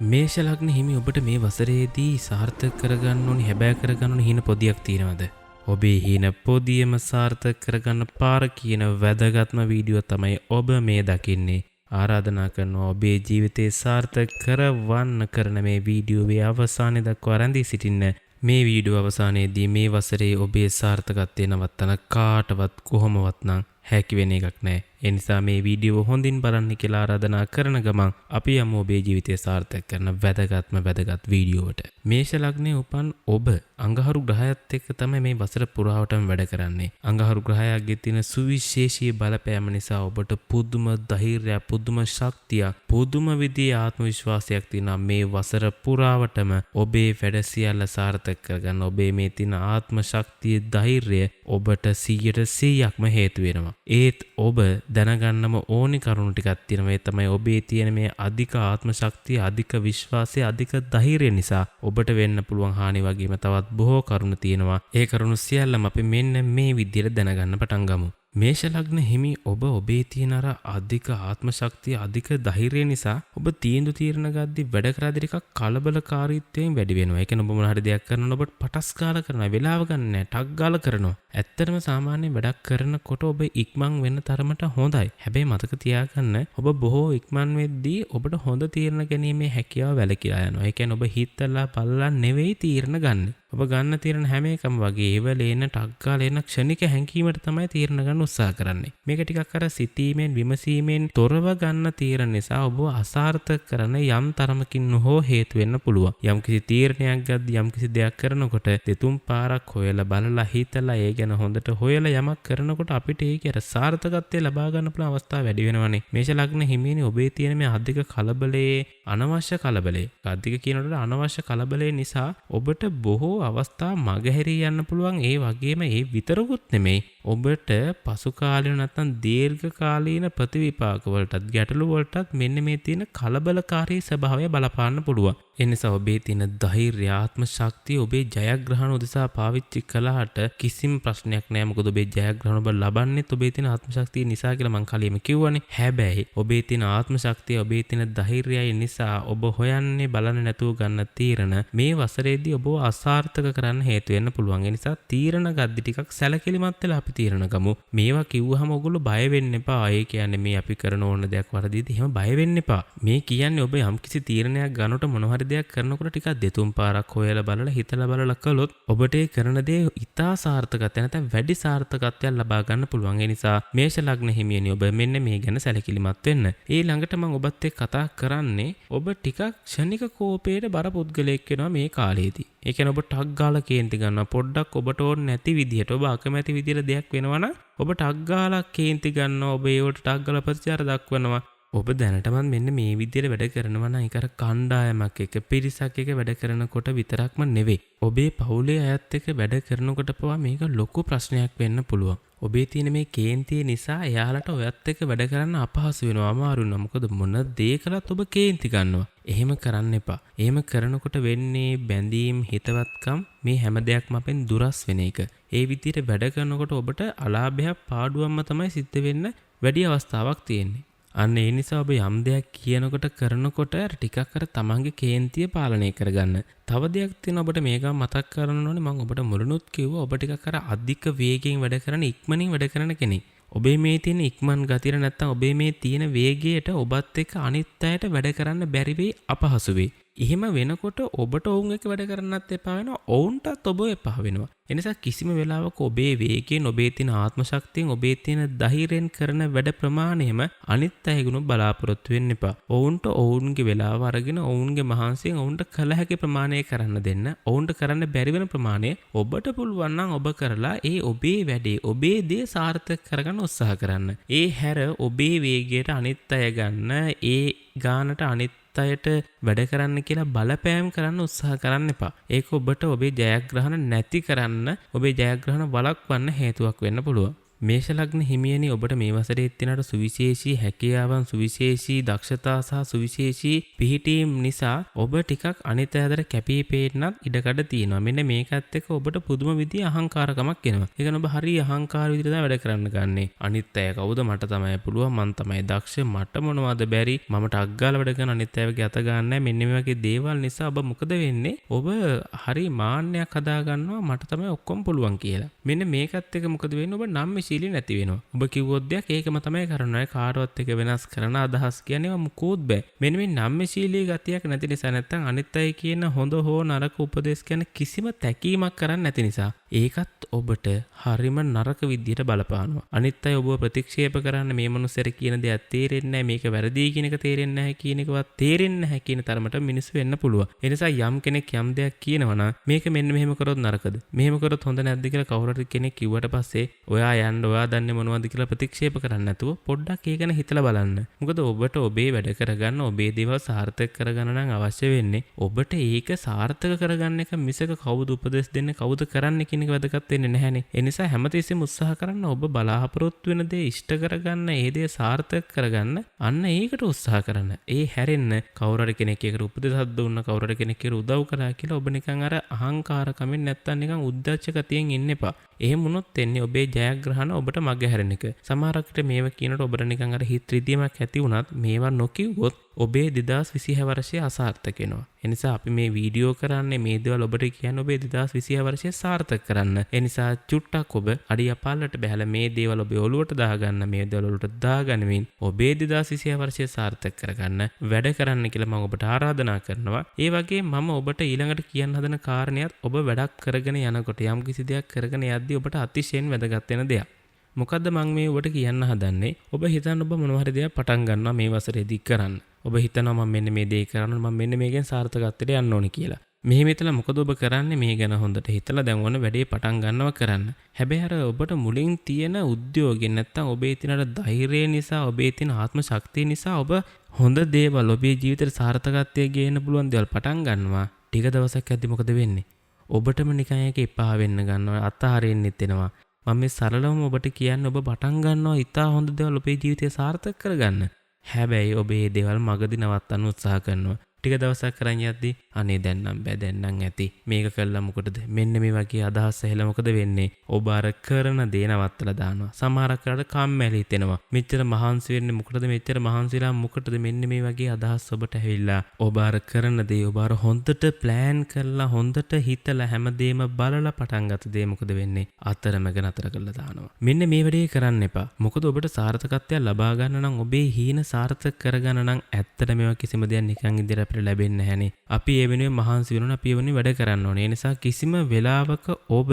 මේෂ ලග්න හිමි ඔබට මේ වසරේදී සාර්ථක කරගන්න ඕනි හැබෑ කරගන්න ඕනි හීන පොදියක් තියෙනවද? ඔබේ හීන පොදියම සාර්ථක කරගන්න පාර කියන වැදගත්ම වීඩියෝ තමයි ඔබ මේ දකින්නේ. ආරාධනා කරනවා ඔබේ ජීවිතේ සාර්ථක කරවන්න කරන මේ වීඩියෝවේ අවසානයේ දක්වා රැඳී සිටින්න. මේ වීඩියෝ අවසානයේදී මේ වසරේ ඔබේ සාර්ථකත්වය නවත්තන කාටවත් කොහොමවත් නම් හැකි වෙන එකක් නැහැ. ඒ නිසා මේ වීඩියෝ හොඳින් බලන්න කියලා ආරාධනා කරන ගමන් අපි යමු ඔබේ ජීවිතය සාර්ථක කරන වැදගත් වීඩියෝවට. මේෂ ලග්නයේ උපන් ඔබ අඟහරු ග්‍රහයත් එක්ක තමයි මේ වසර පුරාවටම වැඩ කරන්නේ. අඟහරු ග්‍රහයාගේ තියෙන සුවිශේෂී බලපෑම නිසා ඔබට පුදුම ධෛර්යයක්, පුදුම ශක්තියක්, පුදුම විදිහේ ආත්ම විශ්වාසයක් තියෙනවා මේ වසර පුරාවටම ඔබේ වැඩ සියල්ල සාර්ථක කරගන්න. ඔබේ මේ තියෙන ආත්ම ශක්තිය, ධෛර්යය ඔබට 100%ක්ම හේතු වෙනවා. ඒත් ඔබ දැනගන්නම ඕනි කරුණු ටිකක් තියෙනවා. ඒ තමයි ඔබේ තියෙන මේ අධික ආත්ම ශක්තිය, අධික විශ්වාසය, අධික ධෛර්යය නිසා ඔබට වෙන්න පුළුවන් හානි වගේම තවත් බොහෝ කරුණු තියෙනවා. ඒ කරුණු සියල්ලම අපි මෙන්න මේ විදිහට දැනගන්න පටන් ගමු. මේෂ ලග්න හිමි ඔබ ඔබේ තියෙන අර අධික ආත්ම ශක්තිය, අධික ධෛර්යය නිසා ඔබ තීරණ ගද්දි වැඩ කරද්දී ටිකක් කලබලකාරීත්වයෙන් වැඩි වෙනවා. ඒ කියන්නේ ඔබ මොන හරි දෙයක් කරනකොට ඔබ පටස් ගාලා කරනවා, වෙලාව ගන්න නැහැ, ටක් ගාලා කරනවා. ඇත්තටම සාමාන්‍ය වැඩක් කරනකොට ඔබ ඉක්මන් වෙන්න තරමට හොඳයි. හැබැයි මතක තියාගන්න ඔබ බොහෝ ඉක්මන් වෙද්දී ඔබට හොඳ තීරණ ගැනීමේ හැකියාව වැළකීලා යනවා. ඒ කියන්නේ ඔබ හිතලා බලලා නෙවෙයි තීරණ ගන්න. ඔබ ගන්න තීරණ හැම එකම වගේ ඒවලේන ටක් ගාලා එන ක්ෂණික හැඟීමට තමයි තීරණ ගන්න උත්සාහ කරන්නේ. මේක ටිකක් අර සිතීමෙන් විමසීමෙන් තොරව ගන්න තීරණ නිසා ඔබ අසාර්ථක කරන යම් තරමකින් හෝ හේතු වෙන්න පුළුවන්. යම්කිසි තීරණයක් ගද්දී යම්කිසි දෙයක් කරනකොට දෙතුන් පාරක් හොයලා බලලා හිතලා ඒ ගැන හොඳට හොයලා යමක් කරනකොට අපිට ඒකේ අර සාර්ථකත්වය ලබා ගන්න පුළුවන් අවස්ථා වැඩි වෙනවනේ. මේෂ ලග්න හිමිනේ ඔබේ තියෙන මේ අධික කලබලයේ, අනවශ්‍ය කලබලයේ, අධික කියනකොට අනවශ්‍ය කලබලයේ නිසා ඔබට බොහෝ අවස්ථා මගහැරී යන්න පුළුවන්. ඒ වගේම ඒ විතරකුත් නෙමෙයි ඔබට පසු කාලීන නැත්නම් දීර්ඝ කාලීන ප්‍රතිවිපාක වලටත් ගැටලු වලටත් මෙන්න මේ තියෙන කලබලකාරී ස්වභාවය බලපාන්න පුළුවන්. ඒ නිසා ඔබේ තියෙන ධෛර්ය, ආත්ම ශක්තිය ඔබේ ජයග්‍රහණ උදෙසා පාවිච්චි කළාට කිසිම ප්‍රශ්නයක් නැහැ. මොකද ඔබේ ජයග්‍රහණ ඔබ ලබන්නේ ඔබේ තියෙන ආත්ම ශක්තිය නිසා කියලා මම කලින්ම කිව්වනේ. හැබැයි ඔබේ තියෙන ආත්ම ශක්තිය, ඔබේ තියෙන ධෛර්යය නිසා ඔබ හොයන්නේ බලන්නේ නැතුව ගන්න තීරණ මේ වසරේදී ඔබව අසාර්ථක කරන්න හේතු වෙන්න පුළුවන්. ඒ නිසා තීරණ ගද්දි ටිකක් සැලකිලිමත් වෙලා අපි තීරණ ගමු. මේවා කිව්වහම ඔයගොල්ලෝ බය වෙන්න එපා. ඒ කියන්නේ මේ අපි කරන ඕන දෙයක් වරදීද එහෙම බය වෙන්න එපා. මේ කියන්නේ ඔබ යම්කිසි තීරණයක් ගන්නකොට මොන හරි දෙයක් කරනකොට ටිකක් දෙතුන් පාරක් හොයලා බලලා හිතලා බලලා කළොත් ඔබට ඒ කරන දේ ඉතා සාර්ථකත්වයක් නැත්නම් වැඩි සාර්ථකත්වයක් ලබා ගන්න පුළුවන්. ඒ නිසා මේෂ ලග්න හිමියනි ඔබ මෙන්න මේ ගැන සැලකිලිමත් වෙන්න. ඊළඟට මම ඔබත් එක්ක කතා කරන්නේ ඔබ ටිකක් ක්ෂණික කෝපයට බර පුද්ගලයෙක් වෙනවා මේ කාලේදී. ඒ කියන්නේ ඔබ ටක් ගාලා කේන්ති ගන්නවා. පොඩ්ඩක් ඔබට ඕන නැති විදිහට, ඔබ අකමැති විදිහට දෙයක් වෙනවනම් ඔබ ටක් ගාලා කේන්ති ගන්නවා. ඔබ ඒවට ටක් ගාලා ප්‍රතිචාර දක්වනවා. ඔබ දැනටමත් මෙන්න මේ විදිහට වැඩ කරනවා නම් ඒක අර කණ්ඩායමක් එක්ක, පිරිසක් එක්ක වැඩ කරනකොට විතරක්ම නෙවෙයි. ඔබේ පවුලේ අයත් එක්ක වැඩ කරනකොට පවා මේක ලොකු ප්‍රශ්නයක් වෙන්න පුළුවන්. ඔබේ තියෙන මේ කේන්තිය නිසා එයාලට ඔයත් එක්ක වැඩ කරන්න අපහසු වෙනවා, අමාරු වෙනවා. මොකද මොන දේ කළත් ඔබ කේන්ති ගන්නවා. එහෙම කරන්න එපා. එහෙම කරනකොට වෙන්නේ බැඳීම්, හිතවත්කම්, මේ හැම දෙයක්ම අපෙන් දුරස් වෙන එක. ඒ විදිහට වැඩ කරනකොට ඔබට අලාභයක්, පාඩුවක්ම තමයි සිද්ධ වෙන්න වැඩි අවස්ථාවක් තියෙන්නේ. අන්න ඒ නිසා ඔබ යම් දෙයක් කියනකොට කරනකොට ටිකක් අර තමන්ගේ කේන්තිය පාලනය කරගන්න. තව දෙයක් තියෙනවා ඔබට මේක මතක් කරන්න ඕනේ. මම ඔබට මුලිනුත් කිව්වා ඔබ ටිකක් අර අධික වේගයෙන් වැඩ කරන, ඉක්මනින් වැඩ කරන කෙනෙක්. ඔබේ මේ තියෙන ඉක්මන් ගතිය නැත්තම් ඔබේ මේ තියෙන වේගයට ඔබත් එක්ක අනිත් අයට වැඩ කරන්න බැරි වෙයි, අපහසු වෙයි. එහෙම වෙනකොට ඔබට ඔවුන් එක්ක වැඩ කරන්නත් එපා වෙනවා, ඔවුන්ටත් ඔබ එපා වෙනවා. එනිසා කිසිම වෙලාවක ඔබේ වේගයෙන්, ඔබේ තියෙන ආත්ම ශක්තියෙන්, ඔබේ තියෙන ධෛර්යයෙන් කරන වැඩ ප්‍රමාණයම අනිත් අයගෙනුත් බලාපොරොත්තු වෙන්න එපා. ඔවුන්ට ඔවුන්ගේ වෙලාව අරගෙන, ඔවුන්ගේ මහන්සියෙන් ඔවුන්ට කළ හැකි ප්‍රමාණය කරන්න දෙන්න. ඔවුන්ට කරන්න බැරි වෙන ප්‍රමාණය ඔබට පුළුවන් නම් ඔබ කරලා ඒ ඔබේ වැඩේ, ඔබේ දේ සාර්ථක කරගන්න උත්සාහ කරන්න. ඒ හැර ඔබේ වේගයට අනිත් අය ගන්න, ඒ ගානට අනිත් අයට වැඩ කරන්න කියලා බලපෑම් කරන්න උත්සාහ කරන්න එපා. ඒක ඔබට ඔබේ ජයග්‍රහණ නැති කරන්න, ඔබේ ජයග්‍රහණ වළක්වන්න හේතුවක් වෙන්න පුළුවන්. මේෂ ලග්න හිමියනි ඔබට මේ වසරේ එක්තිනට සුවිශේෂී හැකියාවන් සුවිශේෂී දක්ෂතා සහ සුවිශේෂී පිහිටීම් නිසා ඔබ ටිකක් අනිත් අතට කැපී පෙනෙන්නත් ඉඩකඩ තියෙනවා. මෙන්න මේකත් එක්ක ඔබට පුදුම විදිහේ අහංකාරකමක් එනවා. ඒ කියන්නේ ඔබ හරි අහංකාර විදිහට තමයි වැඩ කරන්න ගන්නෙ. අනිත් අය කවුද මට තමයි පුළුවන් මං තමයි දක්ෂ මට මොනවද බැරි මම ටක් ගාලා වැඩ කරන අනිත් අයගේ අත ගන්න නැහැ. මෙන්න මේ වගේ දේවල් නිසා ඔබ මොකද වෙන්නේ? ඔබ හරි මාන්නයක් හදා ගන්නවා මට තමයි ඔක්කොම පුළුවන් කියලා. මෙන්න මේකත් එක්ක මොකද වෙන්නේ? ඔබ නම්මශීලී නැති වෙනවා. ඔබ කිව්වොත් දෙයක් ඒකම තමයි කරන්නේ. කාටවත් එක වෙනස් කරන අදහස් කියන්නේ මොකෝත් බෑ. මෙන්න මේ නම්මශීලී ගතියක් නැති නිසා නැත්තම් අනිත් අය කියන හොඳ හෝ නරක උපදේශ කියන කිසිම තැකීමක් කරන්නේ නැති නිසා ඒකත් ඔබට හරිම නරක විදියට බලපානවා. අනිත් අය ඔබව ප්‍රතික්ෂේප කරන්න මේ මනුස්සයර කියන දේක් තේරෙන්නේ නැහැ. මේක වැරදි කියන එක තේරෙන්නේ නැහැ කියන එකවත් තේරෙන්නේ නැහැ කියන තරමට මිනිස්සු වෙන්න පුළුවන්. ඒ නිසා යම් කෙනෙක් යම් දෙයක් කියනවා නම් මේක මෙන්න මෙහෙම කරොත් නරකද? මෙහෙම කරොත් හොඳ නැද්ද කියලා කවුරු හරි කෙනෙක් කිව්වට පස්සේ ඔයා යන්න ඔයා දන්නේ මොනවද කියලා ප්‍රතික්ෂේප කරන්නේ නැතුව පොඩ්ඩක් ඒක ගැන හිතලා බලන්න. මොකද ඔබට ඔබේ වැඩ කරගන්න ඔබේ දේවල් සාර්ථක කරගන්න නම් අවශ්‍ය වෙන්නේ ඔබට ඒක සාර්ථක කරගන්න එක මිසක කවුද උපදෙස් දෙන්නේ කවුද කරන්නේ කියන එක වැදගත් වෙන්නේ නැහැනේ. ඒ නිසා හැමතිස්සෙම උත්සාහ කරන්න ඔබ බලාපොරොත්තු වෙන දේ ඉෂ්ට කරගන්න ඒ දේ සාර්ථක කරගන්න අන්න ඒකට උත්සාහ කරන්න. ඒ හැරෙන්න කවුරු හරි කෙනෙක් ඒකට උපදෙසක් දුන්නා කවුරු හරි කෙනෙක් ඒකට උදව් කරා කියලා ඔබ නිකන් අර අහංකාරකමින් නැත්තම් නිකන් උද්දච්ච ගතියෙන් ඉන්න එපා. එහෙම වුණොත් එන්නේ ඔබේ ජයග්‍රහණ ඔබට මග හැරෙන එක. සමහරකට මේව කියනකොට ඔබට නිකන් අර හිත රිදීමක් ඇති වුණත් මේවා නොකියුවොත් ඔබේ 2026 වර්ෂය අසාර්ථක වෙනවා. ඒ නිසා අපි මේ වීඩියෝ කරන්නේ මේ දේවල් ඔබට කියන්නේ ඔබේ 2026 වර්ෂය සාර්ථක කරන්න. ඒ නිසා චුට්ටක් ඔබ අඩිය පාලට බහැලා මේ දේවල් ඔබේ ඔළුවට දාගන්න මේ දේවල් ඔළුවට දාගනිමින් ඔබේ 2026 වර්ෂය සාර්ථක කරගන්න වැඩ කරන්න කියලා මම ඔබට ආරාධනා කරනවා. ඒ වගේ මම ඔබට ඊළඟට කියන්න හදන කාරණයක් ඔබ වැඩක් කරගෙන යනකොට යම් කිසි දෙයක් කරගෙන යද්දී ඔබට අතිශයින් වැදගත් වෙන දෙයක්. මොකද්ද මම මේ ඔබට කියන්න හදන්නේ? ඔබ හිතන්න ඔබ මොනවා හරි දෙයක් පටන් ගන්නවා මේ වසරේදී කරන්න. ඔබ හිතනවා මම මෙන්න මේ දේ කරන්න මම මෙන්න මේකෙන් සාර්ථකත්වයට යන්න ඕනේ කියලා. මෙහෙම හිතලා මොකද ඔබ කරන්නේ මේ ගැන හොඳට හිතලා දැන් ඕන වැඩේ පටන් ගන්නවා කරන්න. හැබැයි අර ඔබට මුලින් තියෙන උද්‍යෝගයෙන් නැත්තම් ඔබේ තියෙන ධෛර්යය නිසා ඔබේ තියෙන ආත්ම ශක්තිය නිසා ඔබ හොඳ දේවල් ඔබේ ජීවිතේට සාර්ථකත්වයේ ගේන්න පුළුවන් දේවල් පටන් ගන්නවා. ටික දවසක් යද්දි මොකද වෙන්නේ? ඔබටම නිකන් ඒක එපා වෙන්න ගන්නවා අතහරින්නෙත් එනවා. මම මේ සරලවම ඔබට කියන්නේ ඔබ පටන් ගන්නවා ඉතා හොඳ දේවල් ඔබේ ජීවිතය සාර්ථක කරගන්න. හැබැයි ඔබ මේ දේවල් මගදී නවත්තන්න උත්සාහ කරනවා. ටික දවසක් කරන් යද්දී අනේ දැන් නම් බෑ දැන් නම් ඇති. මේක කළා මොකටද? මෙන්න මේ වගේ අදහස් ඇහිලා මොකද වෙන්නේ? ඔබ අර කරන දේ නවත්තලා දානවා. සමහරක් වෙලාවට කම්මැලි හිතෙනවා. මෙච්චර මහන්සි වෙන්නේ මොකටද? මෙච්චර මහන්සිලා මොකටද? මෙන්න මේ වගේ අදහස් ඔබට ඇවිල්ලා ඔබ අර කරන දේ ඔබ අර හොඳට ප්ලෑන් කරලා හොඳට හිතලා හැමදේම බලලා පටන් ගත්ත දේ මොකද වෙන්නේ? අතරමැග නතර කරලා දානවා. මෙන්න මේ වැඩේ කරන්න එපා. මොකද ඔබට සාර්ථකත්වයක් ලබා ගන්න නම් ඔබේ හීන සාර්ථක කරගන්න නම් ඇත්තට මේවා කිසිම දෙයක් නිකන් ඉදිරියට අපිට ලැබෙන්නේ නැහැනේ. අපි ඒ වෙනුවෙන් මහන්සි වෙනවා. අපි ඒ වෙනුවෙන් වැඩ කරන්න ඕනේ. ඒ නිසා කිසිම වෙලාවක ඔබ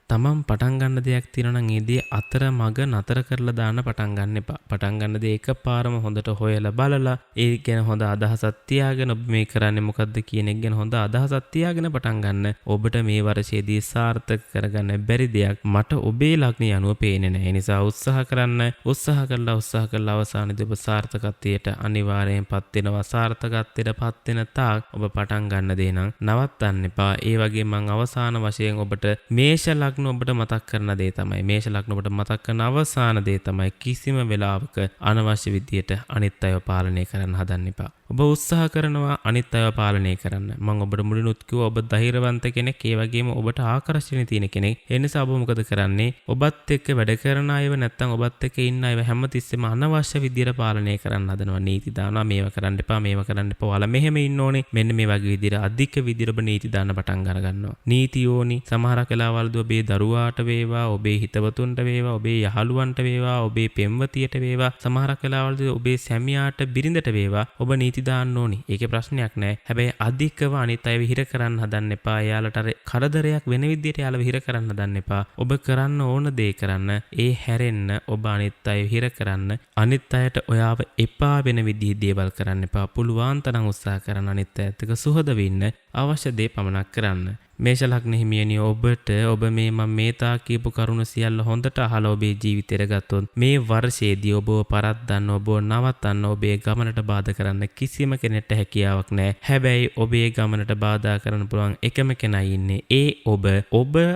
තමන් පටන් ගන්න දෙයක් තියෙනවා නම් ඒ දේ අතර මග නතර කරලා දාන්න පටන් ගන්න එපා. පටන් ගන්න දේ එකපාරම හොඳට හොයලා බලලා ඒ ගැන හොඳ අදහසක් තියාගෙන ඔබ මේ කරන්නේ මොකද්ද කියන එක ගැන හොඳ අදහසක් තියාගෙන පටන් ගන්න. ඔබට මේ වර්ෂයේදී සාර්ථක කරගන්න බැරි දෙයක් මට ඔබේ ලග්නය අනුව පේන්නේ නැහැ. ඒ නිසා උත්සාහ කරන්න. උත්සාහ කළා අවසානයේදී ඔබ සාර්ථකත්වයට අනිවාර්යෙන්පත් වෙනවා. සාර්ථකත්වයටපත් වෙන තාක් ඔබ පටන් ගන්න දේ නම් නවත්තන්න එපා. ඒ වගේ මම අවසාන වශයෙන් ඔබට මේෂ ලග්න ඔබට මතක් කරන දේ තමයි මේෂ ලග්න ඔබට මතක් කරන අවසාන දේ තමයි කිසිම වෙලාවක අනවශ්‍ය විදියට අනිත් අයව පාලනය කරන්න හදන්න එපා. ඔබ උත්සාහ කරනවා අනිත් අයව පාලනය කරන්න. මම ඔබට මුලිනුත් කිව්වා ඔබ ධෛර්යවන්ත කෙනෙක් ඒ වගේම ඔබට ආකර්ෂණීය තියෙන කෙනෙක්. ඒ නිසා ඔබ මොකද කරන්නේ? ඔබත් එක්ක වැඩ කරන අයව නැත්තම් ඔබත් එක්ක ඉන්න අයව හැමතිස්සෙම අනවශ්‍ය විදියට පාලනය කරන්න හදනවා. නීති දානවා මේව කරන්න එපා මේව කරන්න එපා. ඔයාලා මෙහෙම ඉන්න ඕනේ. මෙන්න මේ වගේ විදියට අධික විදියට ඔබ නීති දාන්න පටන් ගන්නවා. නීති ඕනි සමහරක් වෙලාවල්දී ඔබේ දරුවාට වේවා ඔබේ හිතවතුන්ට වේවා ඔබේ යහළුවන්ට වේවා ඔබේ පෙම්වතියට වේවා සමහරක් වෙලාවල්දී ඔබේ සැමියාට බිරිඳට වේවා ඔබ නීති දාන්න ඕනි. ඒකේ ප්‍රශ්නයක් නැහැ. හැබැයි අධිකව අනිත් අයව හිර කරන්න හදන්න එපා. එයාලට අර කරදරයක් වෙන විදියට එයාලව හිර කරන්න හදන්න එපා. ඔබ කරන්න ඕන දේ කරන්න. ඒ හැරෙන්න ඔබ අනිත් අයව හිර කරන්න. අනිත් අයට ඔයාව එපා වෙන විදිහේ දේවල් කරන්න එපා. පුළුවන් තරම් උත්සාහ කරන්න අනිත් අයත් එක්ක සුහද වෙන්න අවශ්‍ය දේ පමණක් කරන්න. මේෂ ලග්න හිමියනි ඔබට ඔබ මම මේ තා කියපු කරුණ සියල්ල හොඳට අහලා ඔබේ ජීවිතයට ගත්තොත් මේ වර්ෂයේදී ඔබව පරද්දන්න ඔබව නවත්තන්න ඔබේ ගමනට බාධා කරන්න කිසිම කෙනෙක්ට හැකියාවක් නැහැ. හැබැයි ඔබේ ගමනට බාධා කරන්න පුළුවන් එකම කෙනා ඉන්නේ ඒ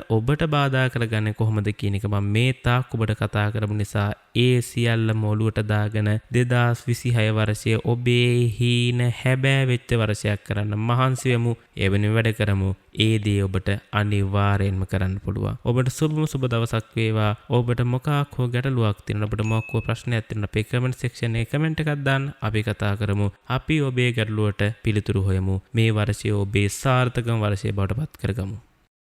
ඔබට බාධා කරගන්නේ කොහොමද කියන එක මම මේ තාක් ඔබට කතා කරපු නිසා ඒ සියල්ලම ඔලුවට දාගෙන 2026 වර්ෂයේ ඔබේ හීන හැබෑ වෙච්ච වර්ෂයක් කරන්න මහන්සි වෙමු. එවැනි වැඩ කරමු. ඒ දේ ඔබට අනිවාර්යෙන්ම කරන්න පුළුවන්. ඔබට සුබ දවසක් වේවා. ඔබට මොකක් හෝ ගැටලුවක් තියෙනවා, ඔබට මොකක් හෝ ප්‍රශ්නයක් තියෙනවා, අපේ කමෙන්ට් සෙක්ෂන් එකේ කමෙන්ට් එකක් දාන්න. අපි කතා කරමු. අපි ඔබේ ගැටලුවට පිළිතුරු හොයමු. මේ වර්ෂයේ ඔබේ සාර්ථකම වර්ෂය බවට පත් කරගමු.